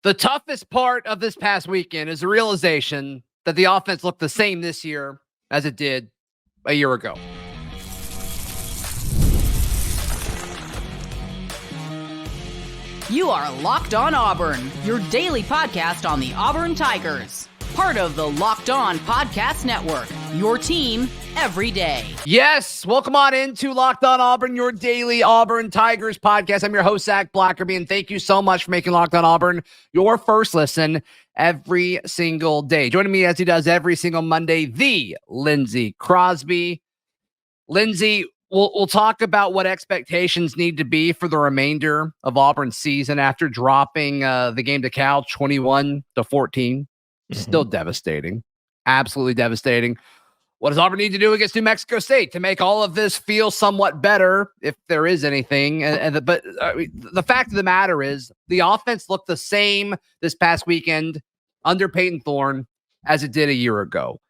The toughest part of this past weekend is the realization that the offense looked the same this year as it did a year ago. You are Locked On Auburn, your daily podcast on the Auburn Tigers. Part of the Locked On Podcast Network, your team every day. Yes, welcome on into Locked On Auburn, your daily Auburn Tigers podcast. I'm your host, Zach Blackerby, and thank you so much for making Locked On Auburn your first listen every single day. Joining me as he does every single Monday, the Lindsay Crosby. Lindsay, we'll talk about what expectations need to be for the remainder of Auburn's season after dropping the game to Cal 21-14. Still devastating. Absolutely devastating. What does Auburn need to do against New Mexico State to make all of this feel somewhat better, if there is anything? But the fact of the matter is the offense looked the same this past weekend under Payton Thorne as it did a year ago.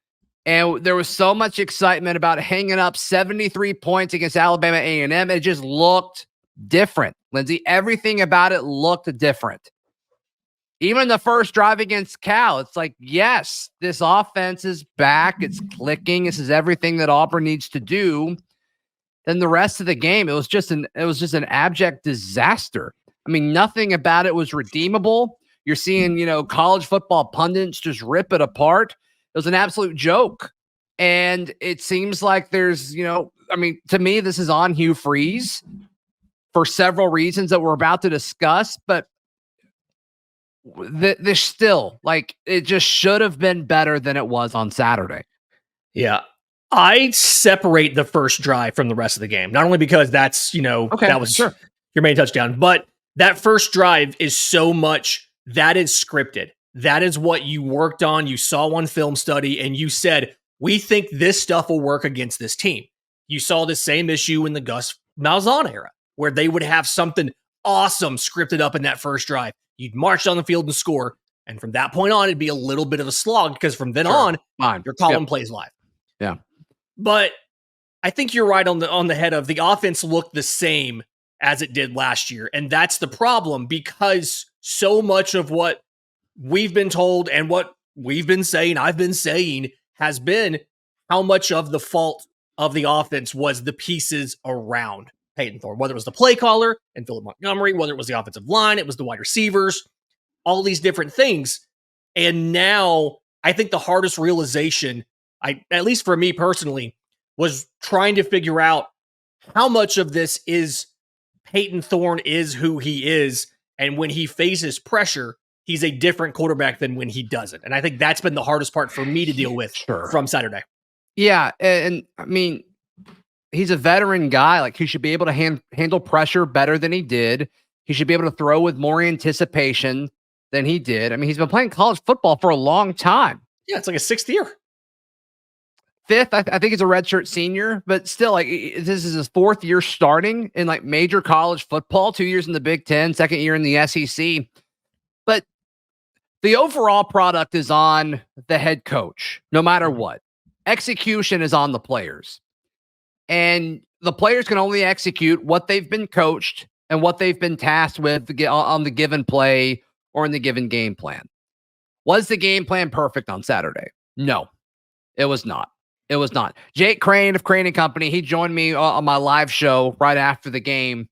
And there was so much excitement about hanging up 73 points against Alabama A&M. It just looked different, Lindsay. Everything about it looked different. Even the first drive against Cal, it's like, yes, this offense is back. It's clicking. This is everything that Auburn needs to do. Then the rest of the game, it was just an abject disaster. I mean, nothing about it was redeemable. You're seeing, college football pundits just rip it apart. It was an absolute joke. And it seems like there's, to me, this is on Hugh Freeze for several reasons that we're about to discuss, but this still, it just should have been better than it was on Saturday. Yeah. I separate the first drive from the rest of the game, not only because that's, that was your main touchdown, but that first drive is so much that is scripted. That is what you worked on. You saw one film study and you said, we think this stuff will work against this team. You saw the same issue in the Gus Malzahn era, where they would have something awesome scripted up in that first drive. You'd march down the field and score. And from that point on, it'd be a little bit of a slog because from then on, you're calling plays live. Yeah. But I think you're right on the head of the offense looked the same as it did last year. And that's the problem, because so much of what we've been told and what we've been saying, I've been saying, has been how much of the fault of the offense was the pieces around Payton Thorne, whether it was the play caller and Philip Montgomery, whether it was the offensive line, it was the wide receivers, all these different things. And now I think the hardest realization, at least for me personally, was trying to figure out how much of this is Payton Thorne is who he is. And when he faces pressure, he's a different quarterback than when he doesn't. And I think that's been the hardest part for me to deal with from Saturday. Yeah. And I mean, he's a veteran guy. He should be able to handle pressure better than he did. He should be able to throw with more anticipation than he did. I mean, he's been playing college football for a long time. Yeah, it's like a sixth year. Fifth, I think he's a redshirt senior, but still, this is his fourth year starting in major college football, 2 years in the Big Ten, second year in the SEC. But the overall product is on the head coach, no matter what. Execution is on the players. And the players can only execute what they've been coached and what they've been tasked with on the given play or in the given game plan. Was the game plan perfect on Saturday? No, it was not. It was not. Jake Crane of Crane & Company, he joined me on my live show right after the game.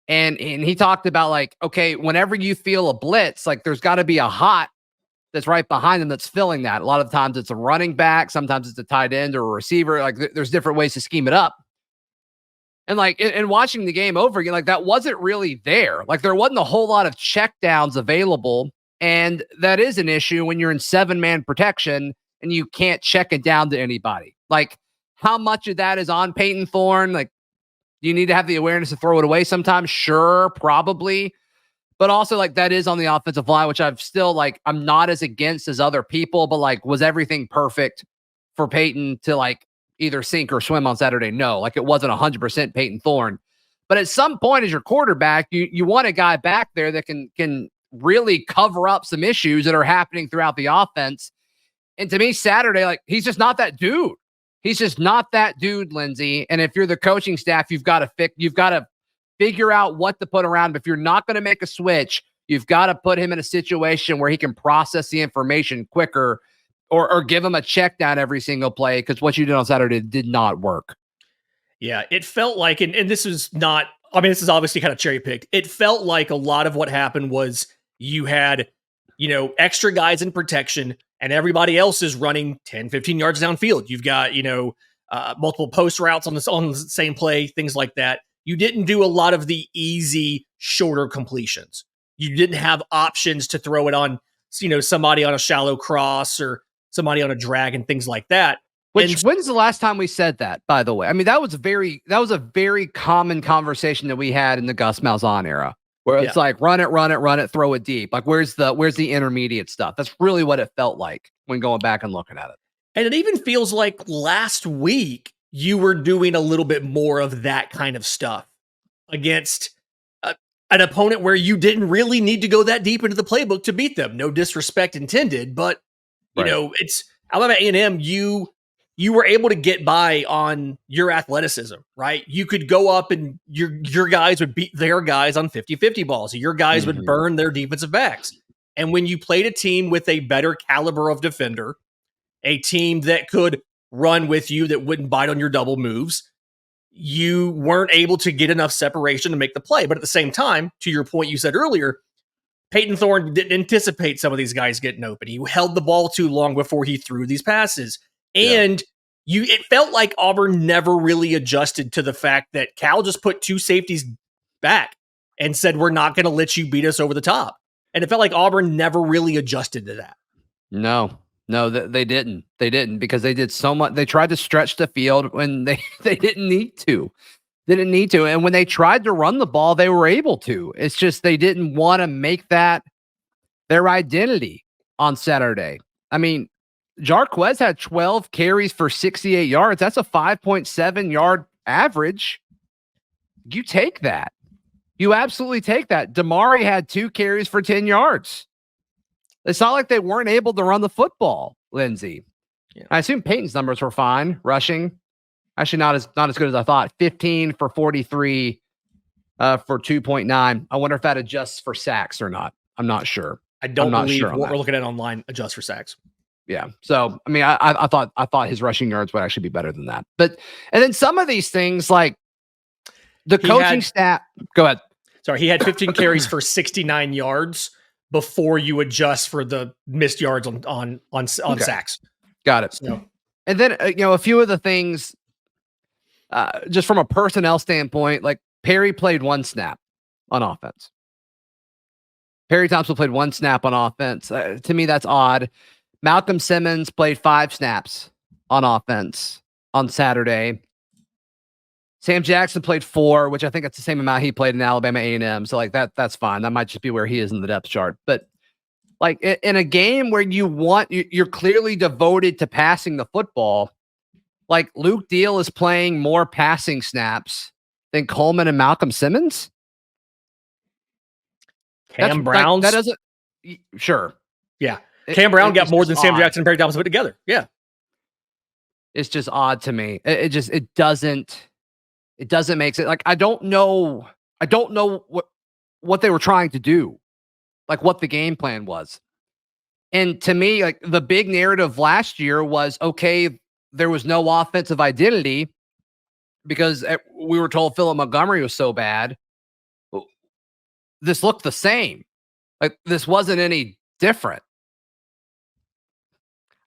And he talked about okay, whenever you feel a blitz, there's got to be a hot that's right behind them that's filling that. A lot of times it's a running back. Sometimes it's a tight end or a receiver. There's different ways to scheme it up. And in watching the game over again, that wasn't really there. There wasn't a whole lot of checkdowns available. And that is an issue when you're in 7-man protection and you can't check it down to anybody. How much of that is on Payton Thorne? Do you need to have the awareness to throw it away sometimes? Sure, probably. But also, that is on the offensive line, which I've still, I'm not as against as other people, but, was everything perfect for Payton to, either sink or swim on Saturday? No, it wasn't 100% Payton Thorne. But at some point as your quarterback, you want a guy back there that can really cover up some issues that are happening throughout the offense. And to me, Saturday, he's just not that dude. He's just not that dude, Lindsay. And if you're the coaching staff, you've got to figure out what to put around him. If you're not going to make a switch, You've got to put him in a situation where he can process the information quicker or give him a check down every single play, because what you did on Saturday did not work. Yeah, it felt like, and this is not, I mean, this is obviously kind of cherry picked. It felt like a lot of what happened was you had, extra guys in protection and everybody else is running 10, 15 yards downfield. You've got, multiple post routes on the same play, things like that. You didn't do a lot of the easy, shorter completions. You didn't have options to throw it on, somebody on a shallow cross or somebody on a drag and things like that. When's the last time we said that, by the way? I mean, that was a very common conversation that we had in the Gus Malzahn era, where it's like run it, throw it deep. Like where's the intermediate stuff? That's really what it felt like when going back and looking at it. And it even feels like last week you were doing a little bit more of that kind of stuff against an opponent where you didn't really need to go that deep into the playbook to beat them. No disrespect intended, but it's Alabama A&M. You were able to get by on your athleticism, right? You could go up and your guys would beat their guys on 50-50 balls. Your guys would burn their defensive backs. And when you played a team with a better caliber of defender, a team that could run with you, that wouldn't bite on your double moves, you weren't able to get enough separation to make the play. But at the same time, to your point you said earlier, Payton Thorne didn't anticipate some of these guys getting open. He held the ball too long before he threw these passes. And it felt like Auburn never really adjusted to the fact that Cal just put two safeties back and said, we're not going to let you beat us over the top. And it felt like Auburn never really adjusted to that. No, they didn't. They didn't, because they did so much. They tried to stretch the field when they didn't need to. They didn't need to. And when they tried to run the ball, they were able to. It's just they didn't want to make that their identity on Saturday. I mean, Jarquez had 12 carries for 68 yards. That's a 5.7 yard average. You take that. You absolutely take that. Damari had 2 carries for 10 yards. It's not like they weren't able to run the football, Lindsay. Yeah. I assume Peyton's numbers were fine rushing. Actually, not as good as I thought. 15 for 43 for 2.9. I wonder if that adjusts for sacks or not. I'm not sure. I don't believe what we're looking at online adjusts for sacks. Yeah. So, I mean, I thought his rushing yards would actually be better than that. But, and then some of these things, like the coaching staff. Go ahead. Sorry, he had 15 carries for 69 yards before you adjust for the missed yards on sacks. Got it. So. And then a few of the things, just from a personnel standpoint, like Perry played 1 snap on offense. Perry Thompson played 1 snap on offense. To me, that's odd. Malcolm Simmons played 5 snaps on offense on Saturday. Sam Jackson played 4, which I think that's the same amount he played in Alabama A&M. So like that's fine. That might just be where he is in the depth chart. But like in a game where you're clearly devoted to passing the football, like Luke Deal is playing more passing snaps than Coleman and Malcolm Simmons. Cam Brown's that doesn't. Sure. Yeah. Cam Brown got more than Sam Jackson and Perry Thompson put together. Yeah. It's just odd to me. It doesn't make sense. Like, I don't know what they were trying to do, like what the game plan was. And to me, like the big narrative last year was, okay, there was no offensive identity because we were told Philip Montgomery was so bad. This looked the same. Like this wasn't any different.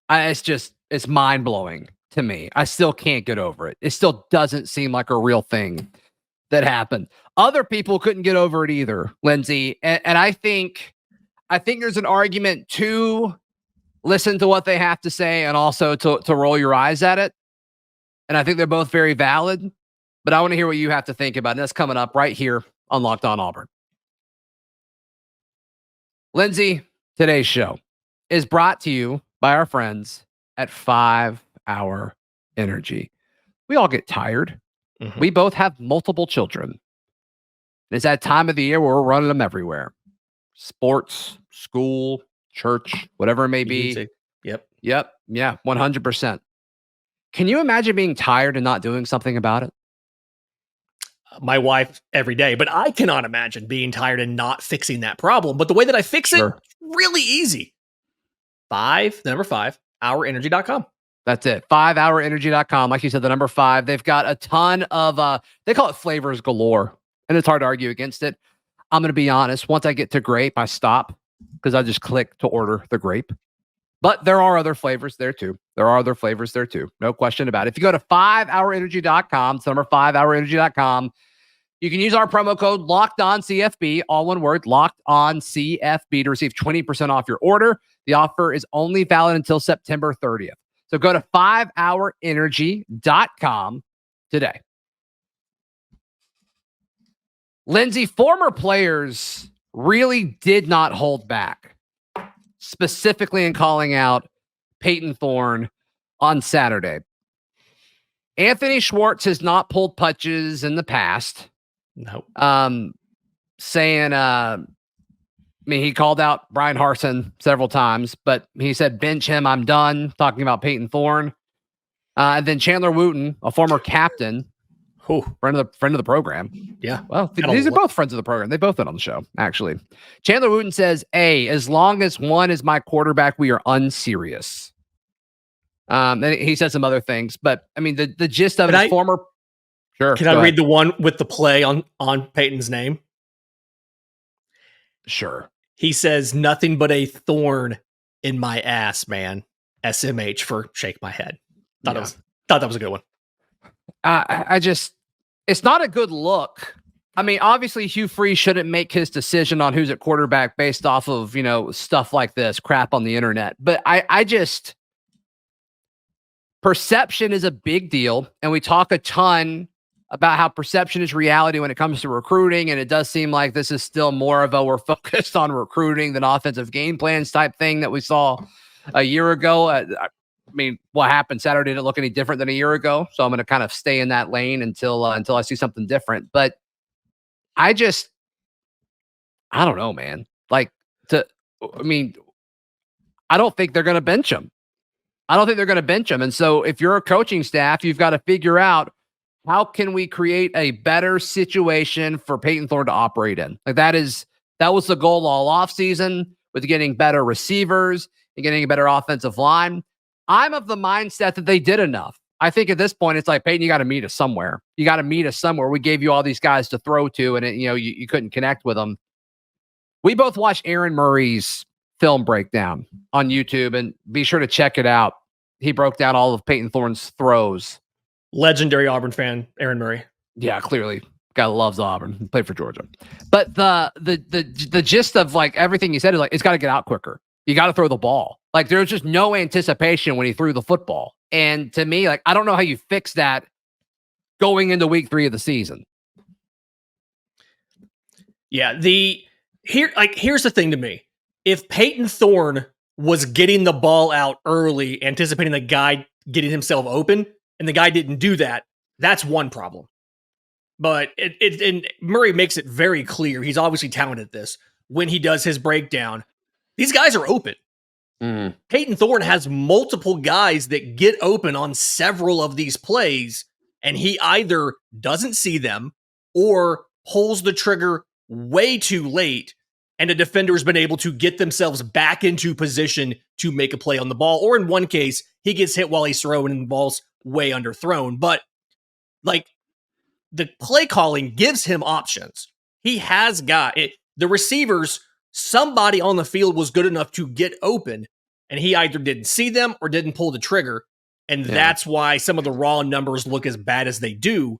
It's mind blowing to me. I still can't get over it. It still doesn't seem like a real thing that happened. Other people couldn't get over it either, Lindsay. And I think there's an argument to listen to what they have to say and also to roll your eyes at it. And I think they're both very valid, but I want to hear what you have to think about. And that's coming up right here on Locked On Auburn. Lindsay, today's show is brought to you by our friends at 5 Hour Energy. We all get tired. Mm-hmm. We both have multiple children. It's that time of the year where we're running them everywhere. Sports, school, church, whatever it may be. Yep. Yeah, 100%. Can you imagine being tired and not doing something about it? my wife every day, but I cannot imagine being tired and not fixing that problem. But the way that I fix it, really easy. The number 5, hourenergy.com. That's it. 5hourenergy.com. Like you said, the number 5. They've got a ton of, they call it flavors galore, and it's hard to argue against it. I'm going to be honest. Once I get to grape, I stop because I just click to order the grape. But there are other flavors there too. No question about it. If you go to 5hourenergy.com, it's the number 5hourenergy.com, you can use our promo code LOCKEDONCFB, all one word, LOCKEDONCFB, to receive 20% off your order. The offer is only valid until September 30th. So go to 5hourenergy.com today. Lindsay, former players really did not hold back, specifically in calling out Payton Thorne on Saturday. Anthony Schwartz has not pulled punches in the past. No. Saying, he called out Brian Harsin several times, but he said, bench him, I'm done, talking about Payton Thorne. And then Chandler Wooten, a former captain, friend of the program. Yeah. Well, these are both friends of the program. They've both been on the show, actually. Chandler Wooten says, as long as one is my quarterback, we are unserious. And he said some other things, but the gist of it is former. Sure. Can I read the one with the play on Peyton's name? Sure. He says, nothing but a thorn in my ass, man. SMH for shake my head. Thought that was a good one. It's not a good look. Obviously Hugh Freeze shouldn't make his decision on who's at quarterback based off of, stuff like this crap on the internet. But perception is a big deal. And we talk a ton about how perception is reality when it comes to recruiting. And it does seem like this is still more of we're focused on recruiting than offensive game plans type thing that we saw a year ago. What happened Saturday didn't look any different than a year ago. So I'm going to kind of stay in that lane until I see something different. But I don't know, man. I don't think they're going to bench him. And so if you're a coaching staff, you've got to figure out, how can we create a better situation for Payton Thorne to operate in? That was the goal all offseason, with getting better receivers and getting a better offensive line. I'm of the mindset that they did enough. I think at this point, it's like, Payton, you got to meet us somewhere. We gave you all these guys to throw to, and you couldn't connect with them. We both watched Aaron Murray's film breakdown on YouTube, and be sure to check it out. He broke down all of Payton Thorne's throws. Legendary Auburn fan, Aaron Murray. Yeah, clearly. Guy loves Auburn. He played for Georgia. But the gist of everything he said is it's got to get out quicker. You got to throw the ball. There's just no anticipation when he threw the football. And to me, I don't know how you fix that going into week 3 of the season. Yeah, here's the thing to me. If Payton Thorne was getting the ball out early, anticipating the guy getting himself open, and the guy didn't do that, that's one problem. But and Murray makes it very clear, he's obviously talented at this, when he does his breakdown, these guys are open. Payton Thorne has multiple guys that get open on several of these plays, and he either doesn't see them or pulls the trigger way too late, and a defender's been able to get themselves back into position to make a play on the ball. Or in one case, he gets hit while he's throwing and the ball's way underthrown. But the play calling gives him options. He has got it. The receivers, somebody on the field was good enough to get open, and he either didn't see them or didn't pull the trigger. And that's why some of the raw numbers look as bad as they do.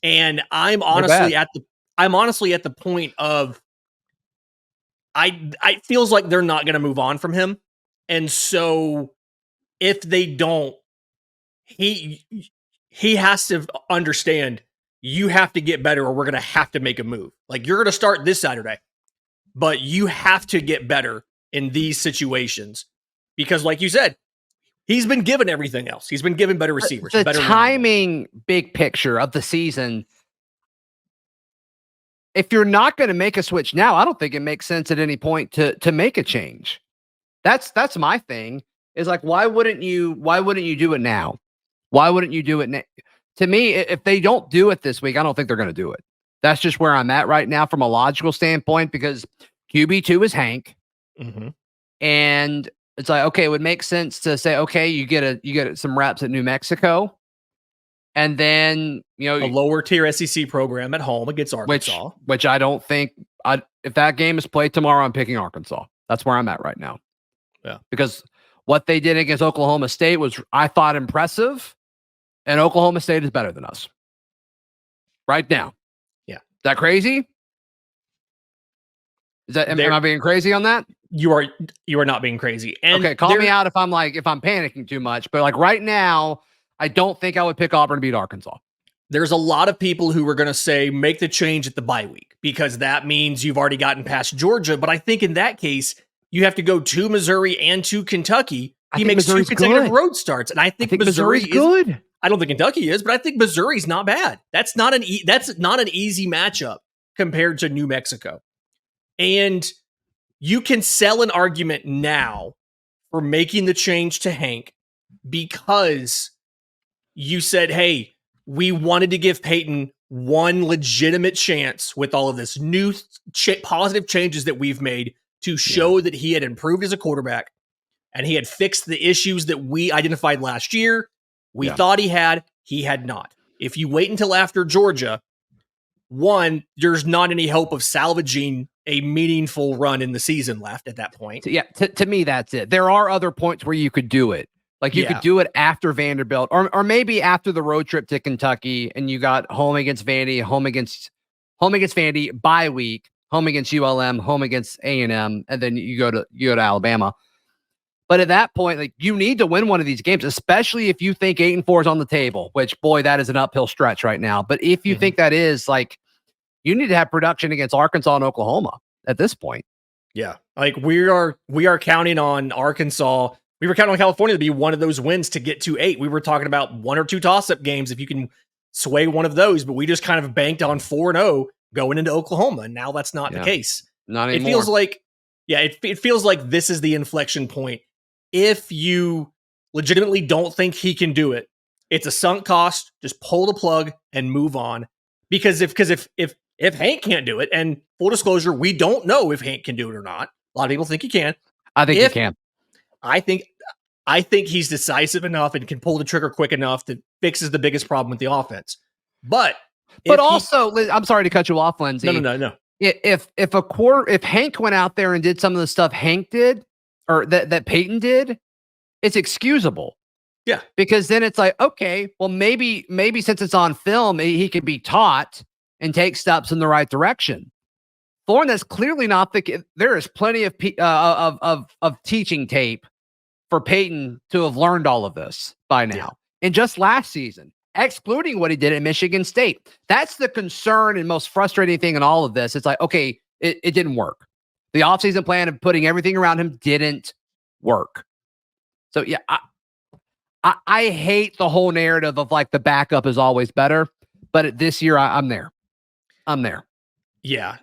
And I'm honestly at the point of, I feels like they're not going to move on from him. And so if they don't, he has to understand, you have to get better or we're going to have to make a move. You're going to start this Saturday, but you have to get better in these situations because, like you said, he's been given everything else. He's been given better receivers. The better timing, big picture of the season, if you're not going to make a switch now, I don't think it makes sense at any point to make a change. That's my thing. Is why wouldn't you do it now? Why wouldn't you do it now? to me, if they don't do it this week, I don't think they're going to do it. That's just where I'm at right now from a logical standpoint, because QB2 is Hank. Mm-hmm. And it's like, okay, it would make sense to say, okay, you get some reps at New Mexico. And then, a lower tier SEC program at home against Arkansas. Which I don't think, if that game is played tomorrow, I'm picking Arkansas. That's where I'm at right now. Yeah. Because what they did against Oklahoma State was, I thought, impressive. And Oklahoma State is better than us right now. Yeah. Is that crazy? Am I being crazy on that? You are not being crazy. And okay, call me out if I'm panicking too much. But like right now, I don't think I would pick Auburn to beat Arkansas. There's a lot of people who are going to say make the change at the bye week because that means you've already gotten past Georgia. But I think in that case, you have to go to Missouri and to Kentucky. He makes Missouri's 2 consecutive good. road starts, and I think Missouri's good. I don't think Kentucky is, but I think Missouri's not bad. That's not an easy matchup compared to New Mexico. And you can sell an argument now for making the change to Hank because you said, hey, we wanted to give Payton one legitimate chance with all of this new positive changes that we've made to show that he had improved as a quarterback and he had fixed the issues that we identified last year. We thought he had not. If you wait until after Georgia, one, there's not any hope of salvaging a meaningful run in the season left at that point. Yeah, to me, that's it. There are other points where you could do it. Like you could do it after Vanderbilt or maybe after the road trip to Kentucky and you got home against Vandy, home against Vandy, bye week, home against ULM, home against A&M, and then you go to Alabama. But at that point, like you need to win one of these games, especially if you think 8-4 is on the table, which boy, that is an uphill stretch right now. But if you think that is, like, you need to have production against Arkansas and Oklahoma at this point. Yeah. Like we are counting on Arkansas. We were counting on California to be one of those wins to get to 8. We were talking about 1 or 2 toss-up games if you can sway one of those, but we just kind of banked on 4-0 going into Oklahoma. And now that's not the case. Not anymore. It feels like, it feels like this is the inflection point. If you legitimately don't think he can do it, it's a sunk cost. Just pull the plug and move on. Because if Hank can't do it, and full disclosure, we don't know if Hank can do it or not. A lot of people think he can. I think he can. I think he's decisive enough and can pull the trigger quick enough that fixes the biggest problem with the offense. But also, I'm sorry to cut you off, Lindsay. No. If Hank went out there and did some of the stuff Hank did or that Payton did, it's excusable. Yeah. Because then it's like, okay, well, maybe since it's on film, he could be taught and take steps in the right direction. Thorne, that's clearly not there is plenty of teaching tape for Payton to have learned all of this by now. Yeah. And just last season, excluding what he did at Michigan State. That's the concern and most frustrating thing in all of this. It's like, okay, it didn't work. The offseason plan of putting everything around him didn't work. So yeah, I hate the whole narrative of like the backup is always better, but this year I'm there. Yeah,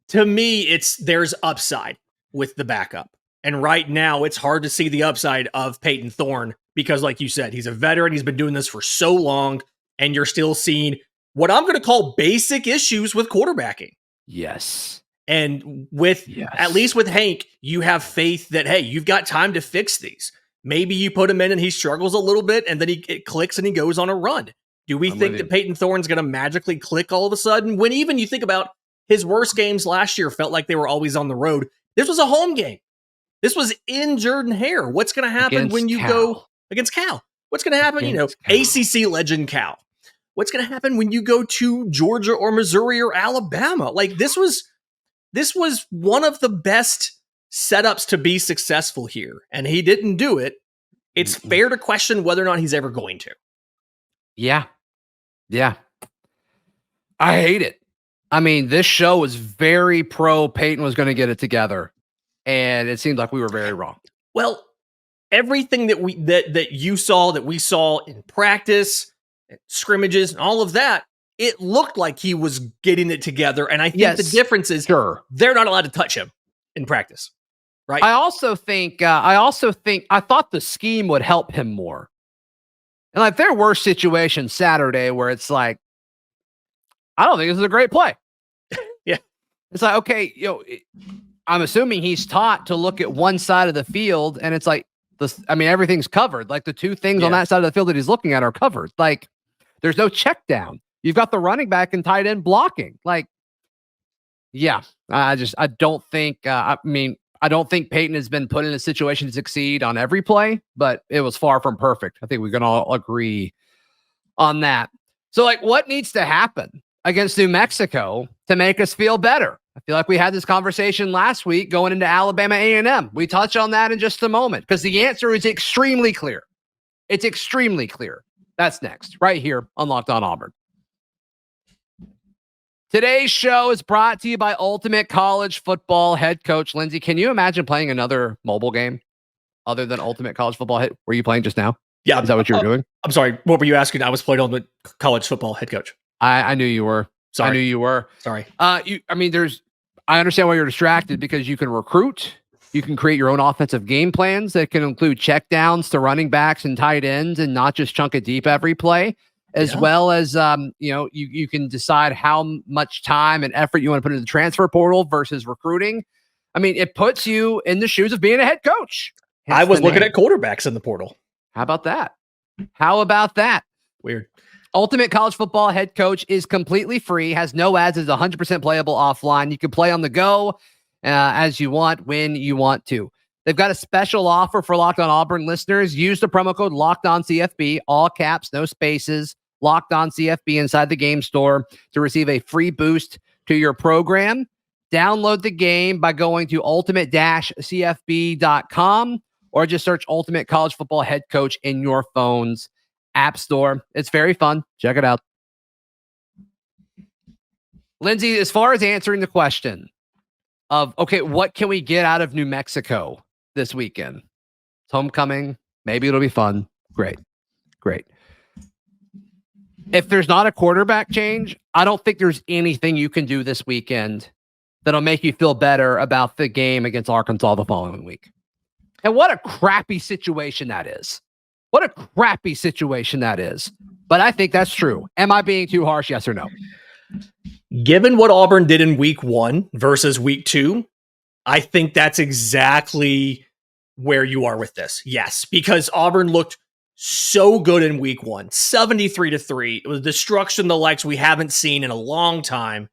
to me, there's upside with the backup. And right now, it's hard to see the upside of Payton Thorne because, like you said, he's a veteran. He's been doing this for so long, and you're still seeing what I'm going to call basic issues with quarterbacking. Yes. And at least with Hank, you have faith that, hey, you've got time to fix these. Maybe you put him in and he struggles a little bit, and then it clicks and he goes on a run. Do we think that Payton Thorne's going to magically click all of a sudden? When even you think about his worst games last year felt like they were always on the road. This was a home game. This was in Jordan-Hare. What's going to happen when you go against Cal? What's going to happen? ACC legend Cal. What's going to happen when you go to Georgia or Missouri or Alabama? Like this was one of the best setups to be successful here, and he didn't do it. It's fair to question whether or not he's ever going to. Yeah. I hate it. I mean, this show was very pro Payton was going to get it together, and it seemed like we were very wrong. Well, everything that we saw in practice, scrimmages, and all of that, it looked like he was getting it together. And I think the difference is they're not allowed to touch him in practice. Right. I thought the scheme would help him more. And like there were situations Saturday where it's like, I don't think this is a great play. Yeah. It's like, okay, I'm assuming he's taught to look at one side of the field and it's like everything's covered. Like the two things on that side of the field that he's looking at are covered. Like there's no check down. You've got the running back and tight end blocking. Like, yeah, I don't think, I don't think Payton has been put in a situation to succeed on every play, but it was far from perfect. I think we can all agree on that. So like what needs to happen against New Mexico to make us feel better? I feel like we had this conversation last week going into Alabama A&M. We touch on that in just a moment because the answer is extremely clear. It's extremely clear. That's next, right here on Locked On Auburn. Today's show is brought to you by Ultimate College Football head coach Lindsay. Can you imagine playing another mobile game other than Ultimate College Football? Were you playing just now? Yeah. Is that what you were doing? I'm sorry. What were you asking? I was playing Ultimate College Football head coach. I knew you were. Sorry. I knew you were. Sorry. I understand why you're distracted because you can recruit. You can create your own offensive game plans that can include checkdowns to running backs and tight ends and not just chunk it deep every play, as well as, you can decide how much time and effort you want to put into the transfer portal versus recruiting. I mean, it puts you in the shoes of being a head coach. I was looking at quarterbacks in the portal. How about that? How about that? Weird. Ultimate College Football head coach is completely free, has no ads, is 100% playable offline. You can play on the go as you want, when you want to. They've got a special offer for Locked On Auburn listeners. Use the promo code Locked On CFB, all caps, no spaces, Locked On CFB inside the game store to receive a free boost to your program. Download the game by going to ultimate-cfb.com or just search Ultimate College Football head coach in your phone's app store. It's very fun. Check it out. Lindsay, as far as answering the question of, okay, what can we get out of New Mexico this weekend? It's homecoming. Maybe it'll be fun. Great. If there's not a quarterback change, I don't think there's anything you can do this weekend that'll make you feel better about the game against Arkansas the following week. And what a crappy situation that is. What a crappy situation that is. But I think that's true. Am I being too harsh? Yes or no? Given what Auburn did in week 1 versus week 2, I think that's exactly where you are with this. Yes, because Auburn looked so good in week 1, 73-3. It was destruction the likes we haven't seen in a long time.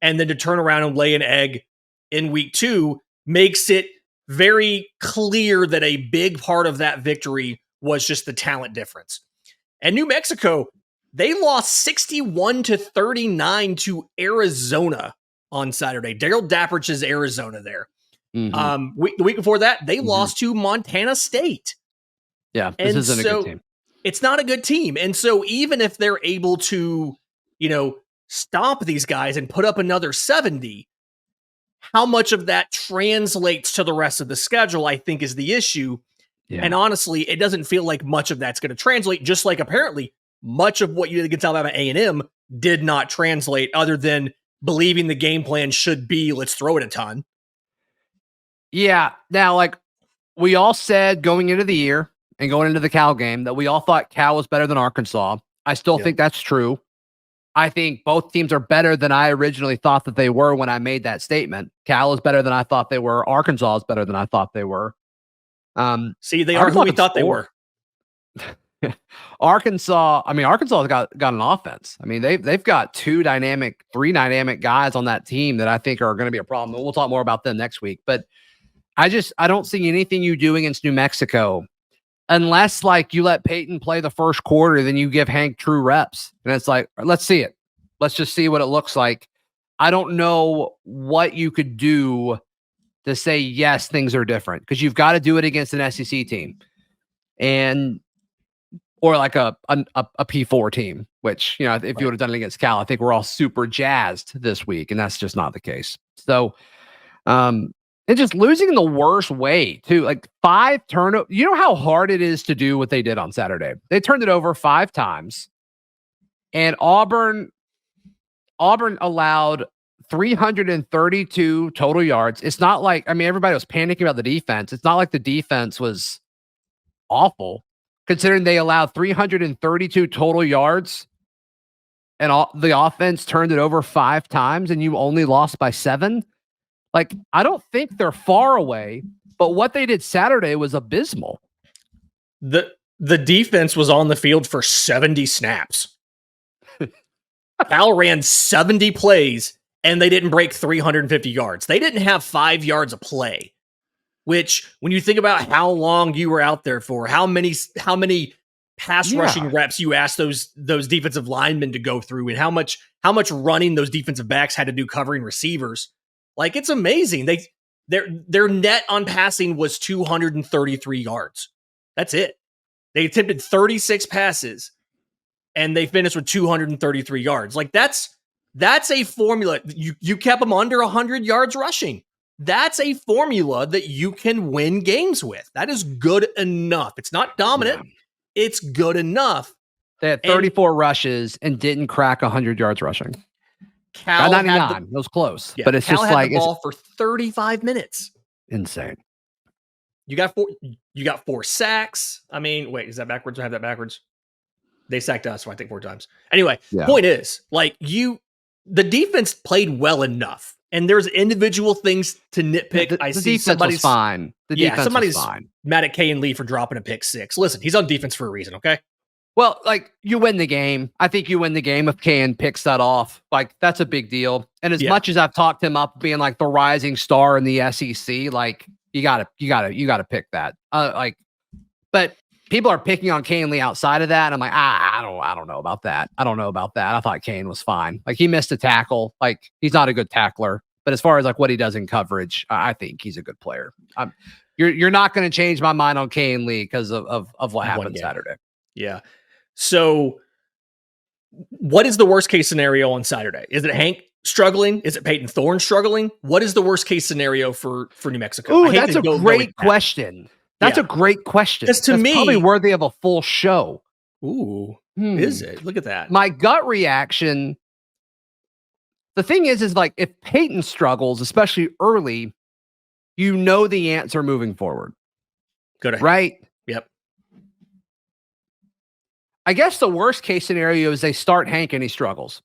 And then to turn around and lay an egg in week 2 makes it very clear that a big part of that victory was just the talent difference. And New Mexico, they lost 61-39 to Arizona on Saturday. Daryl Dapprich's Arizona there. Mm-hmm. The week before that, they lost to Montana State. Yeah, this isn't a good team. It's not a good team. And so even if they're able to, stomp these guys and put up another 70, how much of that translates to the rest of the schedule, I think, is the issue. Yeah. And honestly, it doesn't feel like much of that's going to translate, just like apparently much of what you did against Alabama A&M did not translate, other than believing the game plan should be, let's throw it a ton. Yeah. Now, like we all said going into the year and going into the Cal game that we all thought Cal was better than Arkansas. I still think that's true. I think both teams are better than I originally thought that they were when I made that statement. Cal is better than I thought they were. Arkansas is better than I thought they were. See, they are who we thought they were. Arkansas got an offense. I mean, they've got three dynamic guys on that team that I think are going to be a problem. We'll talk more about them next week. But I don't see anything you do against New Mexico unless like you let Payton play the first quarter, then you give Hank true reps. And it's like, let's see it. Let's just see what it looks like. I don't know what you could do to say, yes, things are different, because you've got to do it against an SEC team or like a P4 team, which, if you would have done it against Cal, I think we're all super jazzed this week, and that's just not the case. So, and just losing in the worst way too, like 5 turnovers. You know how hard it is to do what they did on Saturday. They turned it over 5 times, and Auburn allowed 332 total yards. It's not like, everybody was panicking about the defense. It's not like the defense was awful. considering they allowed 332 total yards and the offense turned it over 5 times and you only lost by 7. Like, I don't think they're far away, but what they did Saturday was abysmal. The defense was on the field for 70 snaps. Cal ran 70 plays and they didn't break 350 yards. They didn't have 5 yards of play, which when you think about how long you were out there for, how many pass rushing reps you asked those defensive linemen to go through, and how much running those defensive backs had to do covering receivers. Like, it's amazing. Their net on passing was 233 yards. That's it. They attempted 36 passes and they finished with 233 yards. Like, that's a formula. You kept them under 100 yards rushing. That's a formula that you can win games with. That is good enough. It's not dominant. Yeah. It's good enough. They had 34 rushes and didn't crack 100 yards rushing. Cal 99. It was close, but it's Cal just had like the ball for 35 minutes. Insane. You got 4 sacks. I mean, wait, is that backwards? I have that backwards. They sacked us, so I think 4 times. Anyway, Point is, like, the defense played well enough. And there's individual things to nitpick. The defense was fine. Somebody's fine. Mad at Kay and Lee for dropping a pick 6. Listen, he's on defense for a reason, okay? Well, like, you win the game. I think you win the game if Kay picks that off. Like, that's a big deal. And as much as I've talked him up being like the rising star in the SEC, like, you gotta pick that. But people are picking on Kay and Lee outside of that. And I'm like, I don't know about that. I thought Kane was fine. Like, he missed a tackle. Like, he's not a good tackler. But as far as like what he does in coverage, I think he's a good player. You're not going to change my mind on Kay and Lee because of what happened Saturday. Yeah. So what is the worst case scenario on Saturday? Is it Hank struggling? Is it Payton Thorne struggling? What is the worst case scenario for New Mexico? Ooh, that's a great question. That's a great question. Because to me, probably worthy of a full show. Ooh, is it? Look at that. My gut reaction. The thing is like, if Payton struggles, especially early, you know the answer moving forward. Good. Right? Yep. I guess the worst case scenario is they start Hank and he struggles,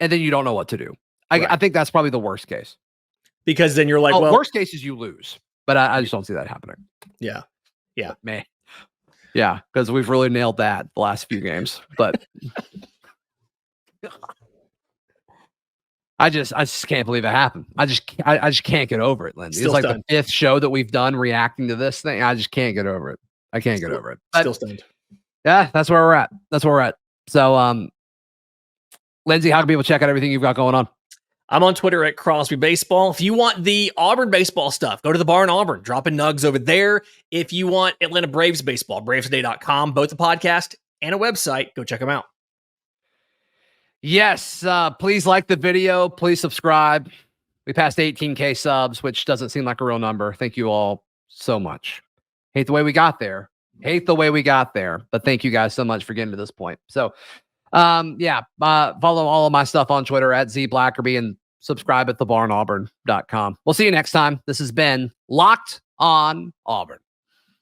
and then you don't know what to do. I think that's probably the worst case. Because then you're like, well, worst case is you lose, but I just don't see that happening. Yeah. Yeah. Man. Yeah. Because we've really nailed that the last few games, but I just can't believe it happened. I just can't get over it, Lindsay. It's like the 5th show that we've done reacting to this thing. I just can't get over it. I can't get over it. Still stunned. Yeah, that's where we're at. So, Lindsay, how can people check out everything you've got going on? I'm on Twitter at Crosby Baseball. If you want the Auburn baseball stuff, go to the Bar in Auburn. Dropping nugs over there. If you want Atlanta Braves baseball, bravestoday.com, both a podcast and a website. Go check them out. Yes, please like the video. Please subscribe. We passed 18K subs, which doesn't seem like a real number. Thank you all so much. Hate the way we got there. But thank you guys so much for getting to this point. So, follow all of my stuff on Twitter at @Blackerby and subscribe at thebarnauburn.com. We'll see you next time. This has been Locked on Auburn.